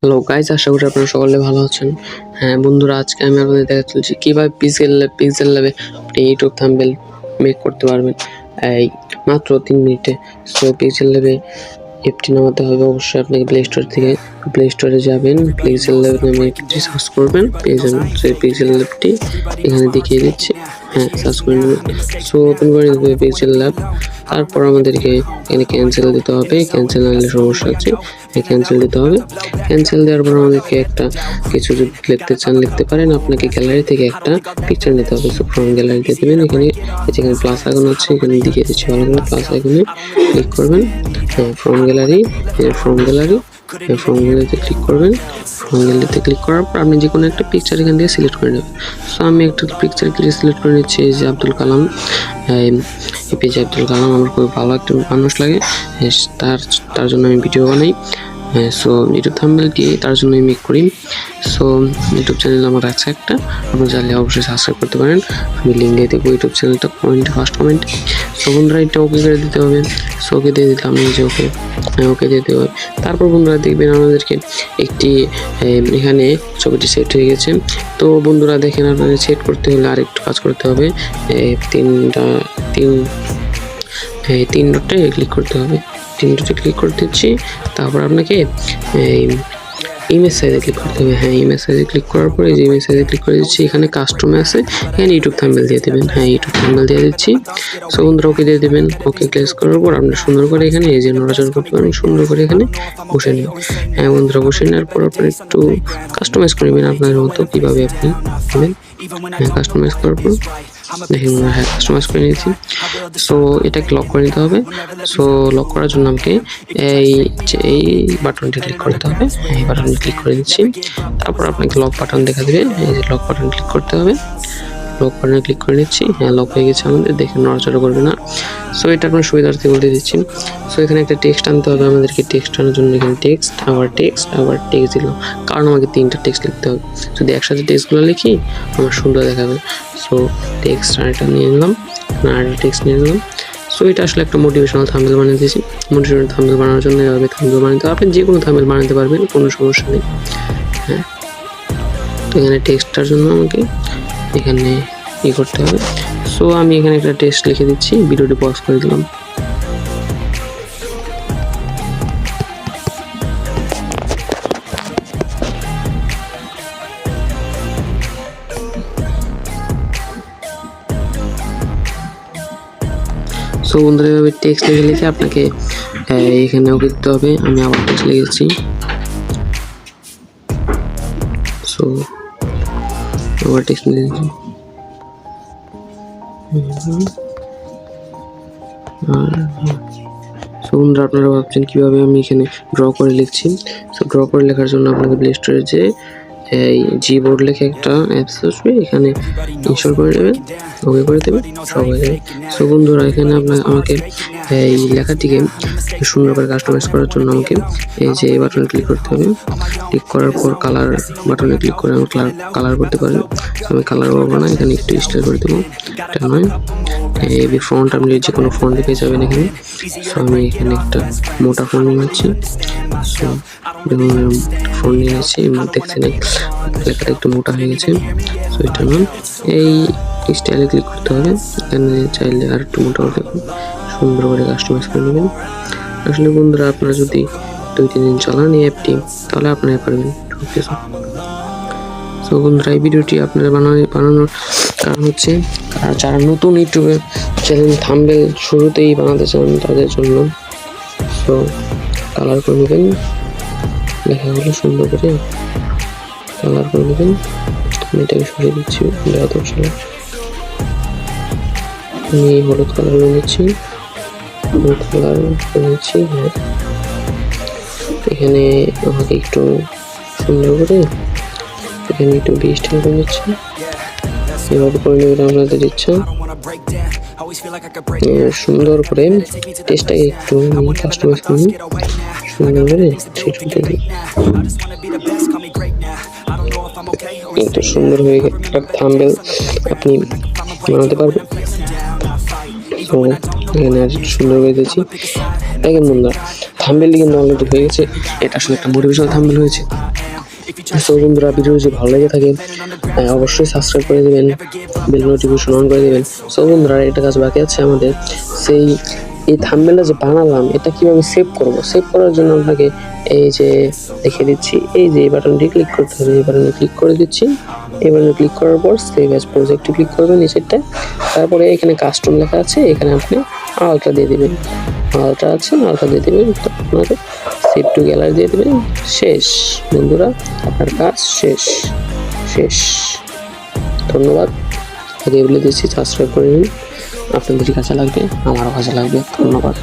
Hello guys, আশা করি আপনারা সকলে ভালো আছেন। হ্যাঁ বন্ধুরা, আজকে আমি আপনাদের দেখাতে চলেছি কীভাবে পিক্সেল ল্যাবে আপনি ইউটিউব থাম্বনেল মেক করতে পারবেন এই মাত্র 3 মিনিটে। সো পিক্সেল ল্যাবে অ্যাপটি নামাতে হবে অবশ্যই আপনাকে প্লে স্টোর থেকে। প্লে স্টোরে যাবেন, পিক্সেল ল্যাব নামে অ্যাপটি সার্চ করবেন, পেয়ে যাবেন। সেই পিক্সেল ল্যাবটি এখানে দেখিয়ে দিচ্ছে, হ্যাঁ সার্চ করে নেবেন। সো ওপেন করে নেবে পিক্সেল ল্যাব। তারপর আমাদেরকে এখানে ক্যান্সেল দিতে হবে। ক্যান্সেল আনলে সমস্যা আছে, ক্যান্সেল দিতে হবে। ক্যান্সেল দেওয়ার পর আমাদেরকে একটা কিছু যদি লিখতে চান লিখতে পারেন। আপনাকে গ্যালারি থেকে একটা পিকচার নিতে হবে। সো ফ্রম গ্যালারিতে দেবেন। এখানে যেখানে প্লাস আইকন আছে এখানে দেখিয়ে দিচ্ছি ভালো করে, প্লাস আইকনে ক্লিক করবেন। হ্যাঁ ফ্রম গ্যালারিতে ক্লিক করবেন। ফ্রম গ্যালারিতে ক্লিক করার পর আপনি যে কোনো একটা পিকচার এখান থেকে সিলেক্ট করে নেবেন। সো আমি একটা পিকচার সিলেক্ট করে নিচ্ছি, এই যে আব্দুল কালাম। এপিজে আব্দুল কালাম আমার খুব ভালো একটা মানুষ লাগে, তার জন্য আমি ভিডিও বানাই। সো ইউটিউব থাম্বনেলটি তার জন্য আমি মেক করি। সো ইউটিউব চ্যানেল আমার আছে একটা, আপনারা চাইলে অবশ্যই সাবস্ক্রাইব করতে পারেন। আমি লিঙ্ক দিয়ে দেবো ইউটিউব চ্যানেলটা ফার্স্ট কমেন্ট। সো বন্ধুরা এটা ওকে করে দিতে হবে। সো ওকে দিয়ে দিলাম, এই যে ওকে দিয়ে দিতে হবে। তারপর বন্ধুরা দেখবেন আমাদেরকে একটি এখানে ছবিটি সেট হয়ে গেছে। তো বন্ধুরা দেখেন, আপনাদের সেট করতে হলে আরেকটু কাজ করতে হবে। তিন ডটে ক্লিক করতে হবে। 3 ডটে ক্লিক করে দিচ্ছি। তারপর আপনাকে ইমেজ সাইজে ক্লিক করতে হবে। হ্যাঁ ইমেজ সাইজে ক্লিক করার পরে এই যে ইমেজ সাইজে ক্লিক করে দিচ্ছি। এখানে কাস্টমে আছে, এখানে ইউটিউব থাম্বনেল দিয়ে দেবেন। হ্যাঁ ইউটিউব থাম্বনেল দিয়ে দিচ্ছি। সো বন্ধুরা ওকে দিয়ে দেবেন। ওকে ক্লিক করার পর আপনি সুন্দর করে এখানে এই যে নড়াচড়া করতে পারেন, সুন্দর করে এখানে বসে নেবেন। হ্যাঁ বন্ধুরা বসে নেওয়ার পর আপনি একটু কাস্টমাইজ করে নেবেন আপনার মতো, কীভাবে আপনি নেবেন। হ্যাঁ কাস্টমাইজ করার পর দেখেন, হ্যাঁ কাস্টমাইজ করে নিয়েছি। সো এটাকে লক করে নিতে হবে। সো লক করার জন্য আমাকে এই বাটনটি ক্লিক করতে হবে। এই বাটনটি ক্লিক করে দিচ্ছি। তারপর আপনাকে লক বাটন দেখা দেবে, এই যে লক বাটন ক্লিক করতে হবে। লক বাটনে ক্লিক করে নিচ্ছি। হ্যাঁ লক হয়ে গেছে আমাদের, দেখেন নড়াচড়া করবে না। সো এটা আপনার সুবিধার্থে বলে দিচ্ছি। সো এখানে একটা টেক্সট আনতে হবে আমাদেরকে। টেক্সট আনার জন্য এখানে টেক্সট দিলাম, কারণ আমাকে 3টা টেক্সট লিখতে হবে। যদি একসাথে টেক্সটগুলো লিখি আমার সুন্দর দেখাবে। সো টেক্সট আরেকটা নিয়ে নিলাম, টেক্সট নিয়ে নিলাম। সো এটা আসলে একটা মোটিভেশনাল থাম্বনেল বানিয়ে দিয়েছি। মোটিভেশনাল থাম্বনেল বানানোর জন্য এভাবে থাম্বনেল বানাতে হবে। আপনি যে কোনো থাম্বনেল বানাতে পারবেন, কোনো সমস্যা নেই। হ্যাঁ তো এখানে টেক্সটটার জন্য আমাকে এখানে করতে হবে। সো আমি এখানে একটা টেক্সট লিখে দিচ্ছি। ভিডিওটি পজ করে দিলাম। সো বন্ধুরা এভাবে টেক্সট লিখে আপনাকে এখানে ওকে দিতে হবে। আমি আবার টেক্সট লিখেছি। সো আবার টেক্সট লিখেছি। সো বন্ধুরা আপনারা ভাবছেন কীভাবে আমি এখানে ড্র করে লিখছি। সো ড্র করে লেখার জন্য আপনাকে প্লে স্টোরে যে এই জিবোর্ড লেখে একটা অ্যাপস আসবে, এখানে ইনস্টল করে নেবেন, ওকে করে দেবেন, সব হয়ে যাবে। সো বন্ধুরা এখানে আমাকে এই লেখাটিকে সুন্দর করে কাস্টমাইজ করার জন্য আমাকে এই যে এই বাটনে ক্লিক করতে হবে। ক্লিক করার পর কালার বাটনে ক্লিক করে আমি কালার করতে পারেন। আমি কালার করবো না, এখানে একটু স্টাইল করে দেবো। এটা নয়, এই ফন্ট আপনি যে কোনো ফন্ট পেয়ে যাবেন এখানে। সো আমি এখানে একটা মোটা ফন্ট নিয়ে নিচ্ছি। সো ফন্ট নিয়ে নিচ্ছি, দেখছেন লেখাটা একটু মোটা হয়ে গেছে। সো এটা নয়, এই স্টাইলে ক্লিক করতে হবে। এখানে চাইলে আর একটু মোটা করতে হবে, সুন্দর করে কাস্টমাইজ করে নেবেন। আসলে বন্ধুরা আপনারা যদি 2-3 দিন চালান এই অ্যাপটি, তাহলে আপনারা পারবেন। সো বন্ধুরা এই ভিডিওটি আপনারা বানানোর কারণ হচ্ছে, যারা নতুন ইউটিউবে চ্যানেল থাম্বনেল শুরুতেই বানাতে চান তাদের জন্য। সো কালার করে নেবেন, লেখাগুলো সুন্দর করে কালার করে নেবেন। আমি এটাকে সরিয়ে দিচ্ছি, আমি হলুদ কালার করে নিচ্ছি। হ্যাঁ এখানে আমাকে একটু সুন্দর করে এখানে একটু স্টাইল করে নিচ্ছি। এভাবে করে নেবেন আপনাদের ইচ্ছা। সুন্দর করে টেস্টটাকে একটু কাস্টমাইজ করে সুন্দর করে একটু সুন্দর হয়ে একটা থাম্বনেল আপনি বানাতে পারবেন। তো এখানে আর একটু সুন্দর করে দিয়েছি। দেখেন বন্ধুরা থাম্বনেলটি কিন্তু অলরেডি হয়ে গেছে। এটা আসলে একটা মোটিভেশনাল থাম্বনেল হয়েছে। সো বন্ধুরা, ভিডিও যদি ভালো লেগে থাকে অবশ্যই সাবস্ক্রাইব করে দেবেন, বেল নোটিফিকেশন অন করে দেবেন। সো বন্ধুরা, একটা কাজ বাকি আছে আমাদের, সেই এই থাম্বনেলটা যে বানালাম এটা কীভাবে সেভ করব। সেভ করার জন্য আপনাকে এই যে দেখিয়ে দিচ্ছি, এই যে এই বাটনটি ক্লিক করতে হবে। এই বাটনে ক্লিক করে দিচ্ছি। এই বাটনে ক্লিক করার পর সেভ অ্যাজ প্রজেক্টে ক্লিক করবেন নিচেরটায়। তারপরে এখানে কাস্টম লেখা আছে, এখানে আপনি আলট্রা দিয়ে দেবেন। আলট্রা আছে, আলট্রা দিয়ে দেবেন। তো আপনার সেভ টু গ্যালারি দিয়ে দেবেন। শেষ বন্ধুরা, আপনার কাজ শেষ। ধন্যবাদ। আগে বলে দিচ্ছি সাবস্ক্রাইব করে নিন, আপনাদেরই কাজে লাগবে, আমারও কাজে লাগবে। ধন্যবাদ।